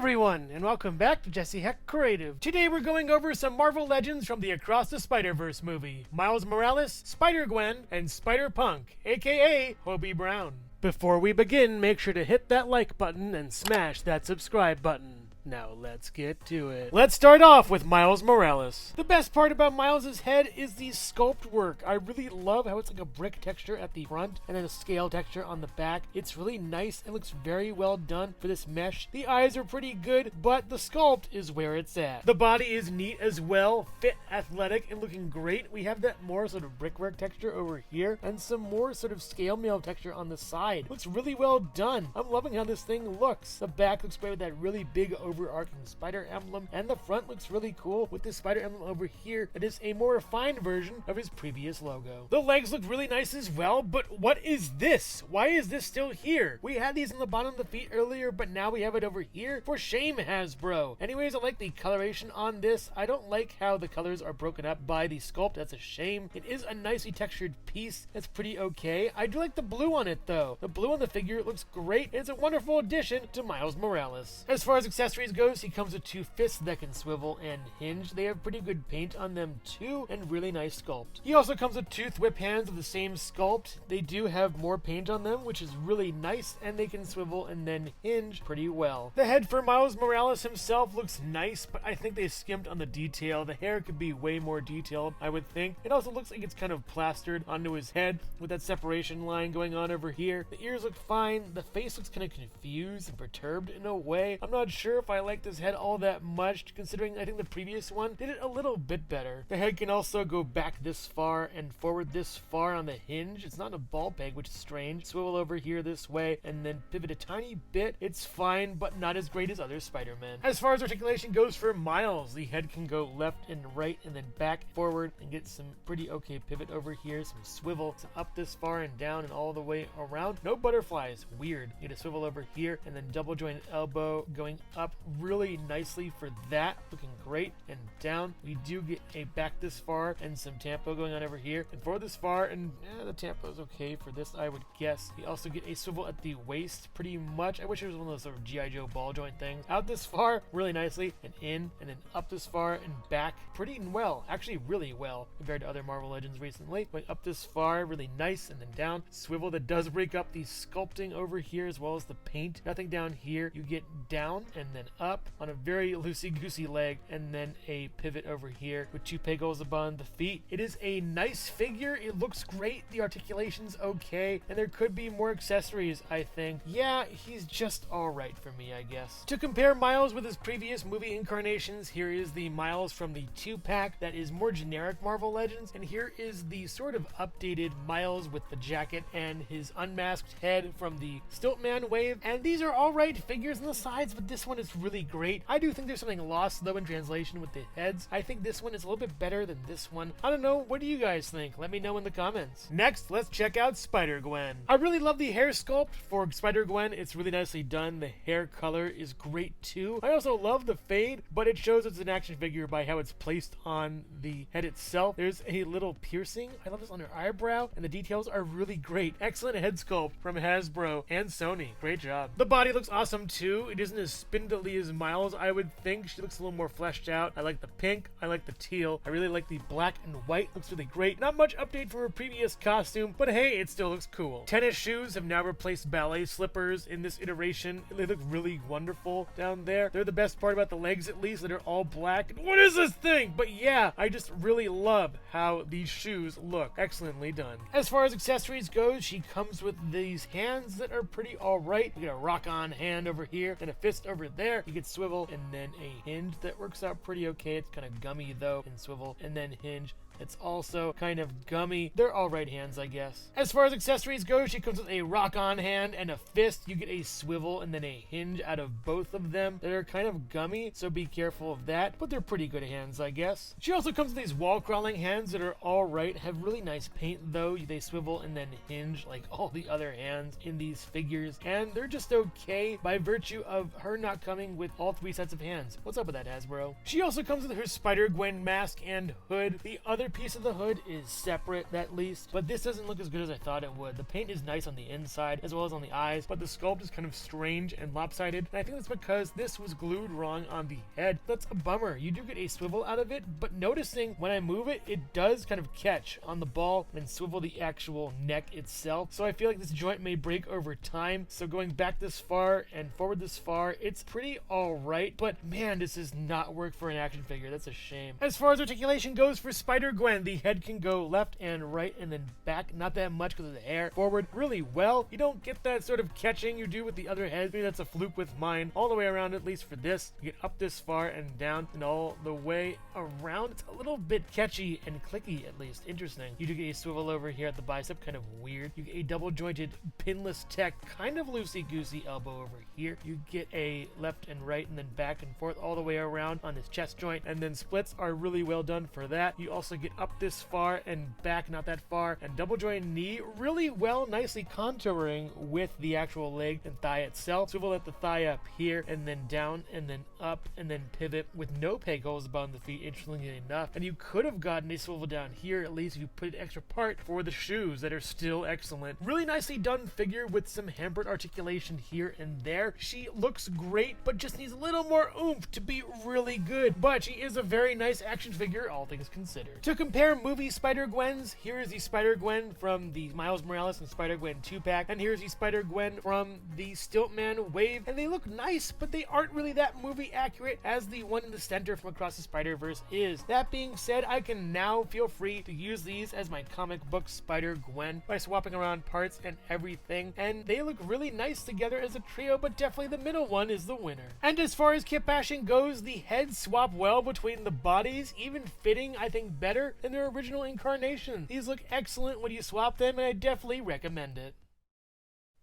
everyone, and welcome back to Jesse Hecht Creative. Today we're going over some Marvel Legends from the Across the Spider-Verse movie. Miles Morales, Spider-Gwen, and SpiderPunk, aka Hobie Brown. Before we begin, make sure to hit that like button and smash that subscribe button. Now let's get to it. Let's start off with Miles Morales. The best part about Miles' head is the sculpt work. I really love how it's like a brick texture at the front and then a scale texture on the back. It's really nice and looks very well done for this mesh. The eyes are pretty good, but the sculpt is where it's at. The body is neat as well, fit, athletic, and looking great. We have that more sort of brickwork texture over here and some more sort of scale mail texture on the side. Looks really well done. I'm loving how this thing looks. The back looks great with that really big overarching spider emblem, and the front looks really cool with this spider emblem over here that is a more refined version of his previous logo. The legs look really nice as well, but what is this? Why is this still here? We had these on the bottom of the feet earlier, but now we have it over here. For shame, Hasbro. Anyways, I like the coloration on this. I don't like how the colors are broken up by the sculpt. That's a shame. It is a nicely textured piece. That's pretty okay. I do like the blue on it though. The blue on the figure looks great. It's a wonderful addition to Miles Morales. As far as accessories goes, he comes with two fists that can swivel and hinge. They have pretty good paint on them too, and really nice sculpt. He also comes with two whip hands of the same sculpt. They do have more paint on them, which is really nice, and they can swivel and then hinge pretty well. The head for Miles Morales himself looks nice, but I think they skimped on the detail. The hair could be way more detailed, I would think. It also looks like it's kind of plastered onto his head with that separation line going on over here. The ears look fine. The face looks kind of confused and perturbed in a way. I'm not sure if I like this head all that much, considering I think the previous one did it a little bit better. The head can also go back this far and forward this far on the hinge. It's not a ball peg, which is strange. Swivel over here this way and then pivot a tiny bit. It's fine, but not as great as other Spider-Man. As far as articulation goes for Miles, the head can go left and right and then back, forward, and get some pretty okay pivot over here, some swivel, some up this far and down and all the way around. No butterflies. Weird. You get a swivel over here and then double joint elbow going up really nicely for that, looking great, and down. We do get a back this far and some tempo going on over here and forward this far, and the tempo is okay for this, I would guess. We also get a swivel at the waist pretty much. I wish it was one of those sort of G.I. Joe ball joint things. Out this far really nicely and in, and then up this far and back pretty well, actually really well compared to other Marvel Legends recently. Going up this far really nice, and then down. Swivel that does break up the sculpting over here as well as the paint. Nothing down here. You get down and then up on a very loosey-goosey leg, and then a pivot over here with two pegos above the feet. It is a nice figure. It looks great. The articulation's okay, and there could be more accessories, I think. Yeah, he's just alright for me, I guess. To compare Miles with his previous movie incarnations, here is the Miles from the 2-pack that is more generic Marvel Legends, and here is the sort of updated Miles with the jacket and his unmasked head from the Stiltman wave, and these are alright figures on the sides, but this one is really great. I do think there's something lost though in translation with the heads. I think this one is a little bit better than this one. I don't know, what do you guys think? Let me know in the comments. Next, let's check out Spider-Gwen. I really love the hair sculpt for Spider-Gwen. It's really nicely done. The hair color is great too. I also love the fade, but it shows it's an action figure by how it's placed on the head itself. There's a little piercing. I love this on her eyebrow, and the details are really great. Excellent head sculpt from Hasbro and Sony. Great job. The body looks awesome too. It isn't as spindly as Miles, I would think. She looks a little more fleshed out. I like the pink. I like the teal. I really like the black and white. Looks really great. Not much update for her previous costume, but hey, it still looks cool. Tennis shoes have now replaced ballet slippers in this iteration. They look really wonderful down there. They're the best part about the legs, at least, that are all black. What is this thing? But yeah, I just really love how these shoes look. Excellently done. As far as accessories goes, she comes with these hands that are pretty alright. You get a rock-on hand over here and a fist over there. You get swivel and then a hinge that works out pretty okay. It's kind of gummy though, and swivel and then hinge. It's also kind of gummy. They're all right hands, I guess. As far as accessories go, she comes with a rock-on hand and a fist. You get a swivel and then a hinge out of both of them. They're kind of gummy, so be careful of that, but they're pretty good hands, I guess. She also comes with these wall-crawling hands that are all right. Have really nice paint, though. They swivel and then hinge like all the other hands in these figures, and they're just okay by virtue of her not coming with all three sets of hands. What's up with that, Hasbro? She also comes with her Spider-Gwen mask and hood. The other other piece of the hood is separate at least, but this doesn't look as good as I thought it would. The paint is nice on the inside as well as on the eyes, but the sculpt is kind of strange and lopsided, and I think that's because this was glued wrong on the head. That's a bummer. You do get a swivel out of it, but noticing when I move it, it does kind of catch on the ball and swivel the actual neck itself. So I feel like this joint may break over time. So going back this far and forward this far, it's pretty alright, but man, this does not work for an action figure. That's a shame. As far as articulation goes for Spider-Gwen, the head can go left and right and then back, not that much because of the hair, forward really well. You don't get that sort of catching you do with the other heads. Maybe that's a fluke with mine. All the way around, at least for this, you get up this far and down and all the way around. It's a little bit catchy and clicky, at least. Interesting. You do get a swivel over here at the bicep, kind of weird. You get a double jointed pinless tech, kind of loosey-goosey elbow over here. You get a left and right and then back and forth all the way around on this chest joint, and then splits are really well done for that. You also get up this far and back, not that far, and double joint knee really well, nicely contouring with the actual leg and thigh itself. Swivel at the thigh up here and then down and then up and then pivot with no peg holes above the feet, interestingly enough. And you could have gotten a swivel down here at least if you put an extra part for the shoes that are still excellent. Really nicely done figure with some hampered articulation here and there. She looks great, but just needs a little more oomph to be really good. But she is a very nice action figure, all things considered. To compare movie Spider-Gwens, here is the Spider-Gwen from the Miles Morales and Spider-Gwen 2-pack, and here's the Spider-Gwen from the Stiltman Wave, and they look nice, but they aren't really that movie accurate as the one in the center from Across the Spider-Verse is. That being said, I can now feel free to use these as my comic book Spider-Gwen by swapping around parts and everything, and they look really nice together as a trio, but definitely the middle one is the winner. And as far as kit bashing goes, the heads swap well between the bodies, even fitting, I think, better than their original incarnation. These look excellent when you swap them, and I definitely recommend it.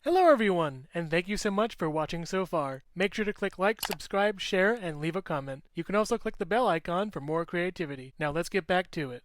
Hello everyone, and thank you so much for watching so far. Make sure to click like, subscribe, share, and leave a comment. You can also click the bell icon for more creativity. Now let's get back to it.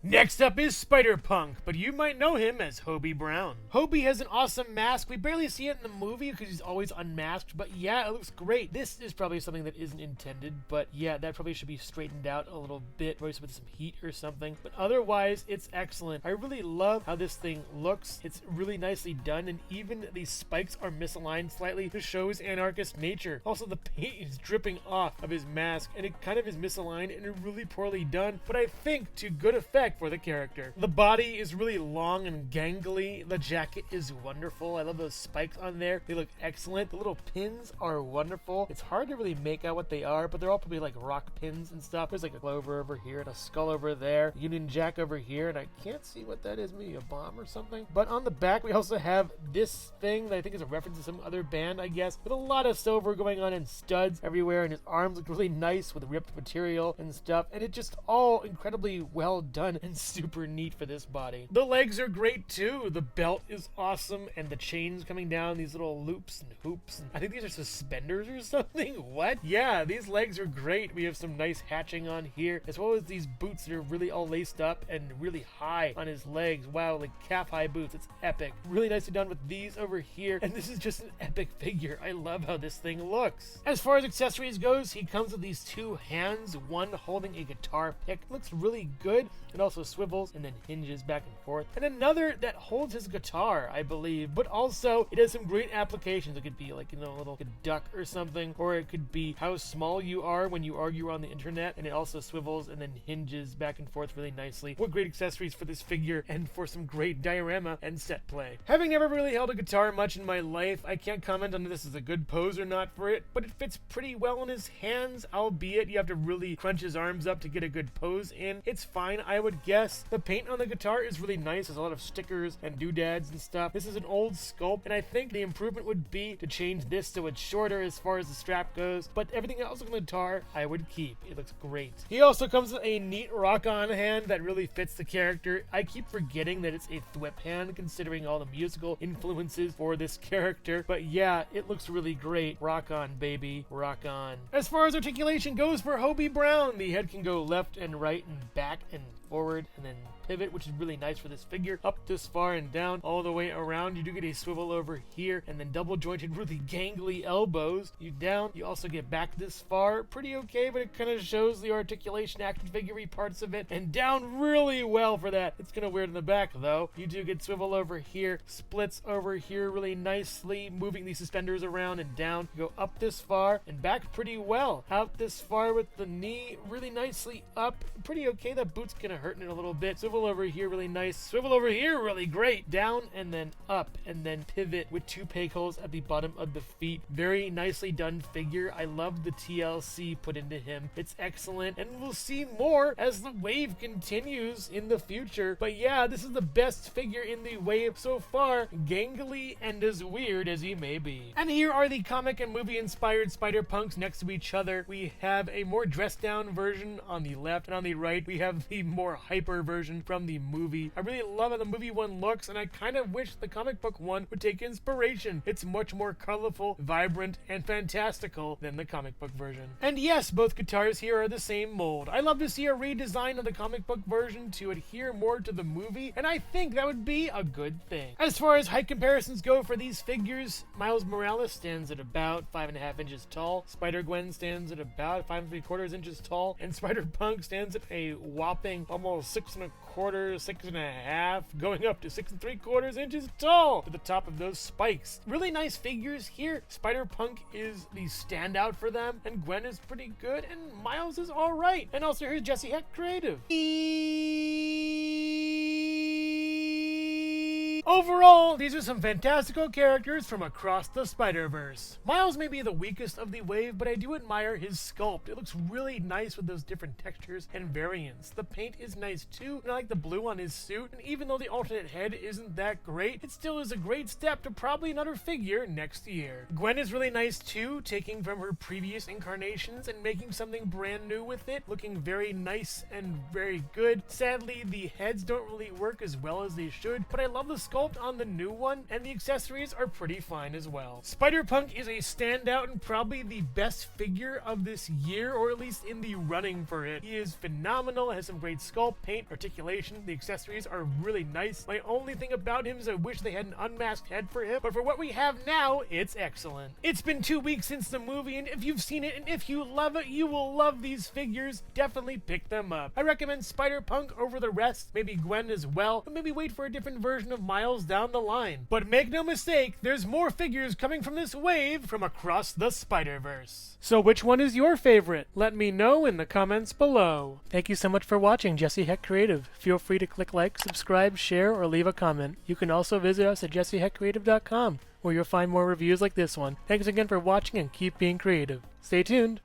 Next up is SpiderPunk, but you might know him as Hobie Brown. Hobie has an awesome mask. We barely see it in the movie because he's always unmasked, but yeah, it looks great. This is probably something that isn't intended, but yeah, that probably should be straightened out a little bit, probably with some heat or something. But otherwise, it's excellent. I really love how this thing looks. It's really nicely done, and even these spikes are misaligned slightly to show his anarchist nature. Also, the paint is dripping off of his mask, and it kind of is misaligned and really poorly done, but I think to good effect for the character. The body is really long and gangly. The jacket is wonderful. I love those spikes on there. They look excellent. The little pins are wonderful. It's hard to really make out what they are, but they're all probably like rock pins and stuff. There's like a clover over here and a skull over there, Union Jack over here, and I can't see what that is. Maybe a bomb or something. But on the back, we also have this thing that I think is a reference to some other band, I guess, with a lot of silver going on and studs everywhere, and his arms look really nice with ripped material and stuff, and it just all incredibly well done and super neat for this body. The legs are great too. The belt is awesome, and the chains coming down, these little loops and hoops, and I think these are suspenders or something. What? Yeah, these legs are great. We have some nice hatching on here, as well as these boots that are really all laced up and really high on his legs. Wow, like calf-high boots. It's epic. Really nicely done with these over here, and this is just an epic figure. I love how this thing looks. As far as accessories goes, he comes with these two hands, one holding a guitar pick. Looks really good. It also swivels and then hinges back and forth, and another that holds his guitar, I believe, but also it has some great applications. It could be like, you know, a little duck or something, or it could be how small you are when you argue on the internet, and it also swivels and then hinges back and forth really nicely. What great accessories for this figure, and for some great diorama and set play. Having never really held a guitar much in my life, I can't comment on if this is a good pose or not for it, but it fits pretty well in his hands, albeit you have to really crunch his arms up to get a good pose in. It's fine, I would guess. The paint on the guitar is really nice. There's a lot of stickers and doodads and stuff. This is an old sculpt, and I think the improvement would be to change this so it's shorter as far as the strap goes, but everything else on the guitar I would keep. It looks great. He also comes with a neat rock-on hand that really fits the character. I keep forgetting that it's a thwip hand considering all the musical influences for this character, but yeah, it looks really great. Rock on, baby. Rock on. As far as articulation goes for Hobie Brown, the head can go left and right and back and forward and then pivot, which is really nice for this figure. Up this far and down, all the way around. You do get a swivel over here, and then double jointed, really gangly elbows. You down, you also get back this far. Pretty okay, but it kind of shows the articulation action figure-y parts of it, and down really well for that. It's kind of weird in the back, though. You do get swivel over here, splits over here really nicely, moving these suspenders around and down. You go up this far and back pretty well. Out this far with the knee really nicely up. Pretty okay. That boot's kind of hurting it a little bit. Swivel over here really nice. Swivel over here really great. Down and then up and then pivot with 2 peg holes at the bottom of the feet. Very nicely done figure. I love the TLC put into him. It's excellent, and we'll see more as the wave continues in the future. But yeah, this is the best figure in the wave so far, gangly and as weird as he may be. And here are the comic and movie inspired SpiderPunks next to each other. We have a more dressed down version on the left, and on the right we have the more hyper version from the movie. I really love how the movie one looks, and I kind of wish the comic book one would take inspiration. It's much more colorful, vibrant, and fantastical than the comic book version. And yes, both guitars here are the same mold. I love to see a redesign of the comic book version to adhere more to the movie, and I think that would be a good thing. As far as height comparisons go for these figures, Miles Morales stands at about 5.5 inches tall, Spider-Gwen stands at about 5 3/4 inches tall, and SpiderPunk stands at a whopping almost 6 1/4, 6.5, going up to 6 3/4 inches tall to the top of those spikes. Really nice figures here. SpiderPunk is the standout for them, and Gwen is pretty good, and Miles is alright. And also here's Jesse Hecht Creative. Overall, these are some fantastical characters from across the Spider-Verse. Miles may be the weakest of the wave, but I do admire his sculpt. It looks really nice with those different textures and variants. The paint is nice too, and I like the blue on his suit, and even though the alternate head isn't that great, it still is a great step to probably another figure next year. Gwen is really nice too, taking from her previous incarnations and making something brand new with it, looking very nice and very good. Sadly, the heads don't really work as well as they should, but I love the sculpt on the new one, and the accessories are pretty fine as well. SpiderPunk is a standout and probably the best figure of this year, or at least in the running for it. He is phenomenal, has some great sculpt, paint, articulation. The accessories are really nice. My only thing about him is I wish they had an unmasked head for him, but for what we have now, it's excellent. It's been 2 weeks since the movie, and if you've seen it and if you love it, you will love these figures. Definitely pick them up. I recommend SpiderPunk over the rest, maybe Gwen as well, but maybe wait for a different version of Miles down the line. But make no mistake, there's more figures coming from this wave from across the Spider-Verse. So which one is your favorite? Let me know in the comments below. Thank you so much for watching Jesse Hecht Creative. Feel free to click like, subscribe, share, or leave a comment. You can also visit us at jessehechtcreative.com, where you'll find more reviews like this one. Thanks again for watching, and keep being creative. Stay tuned.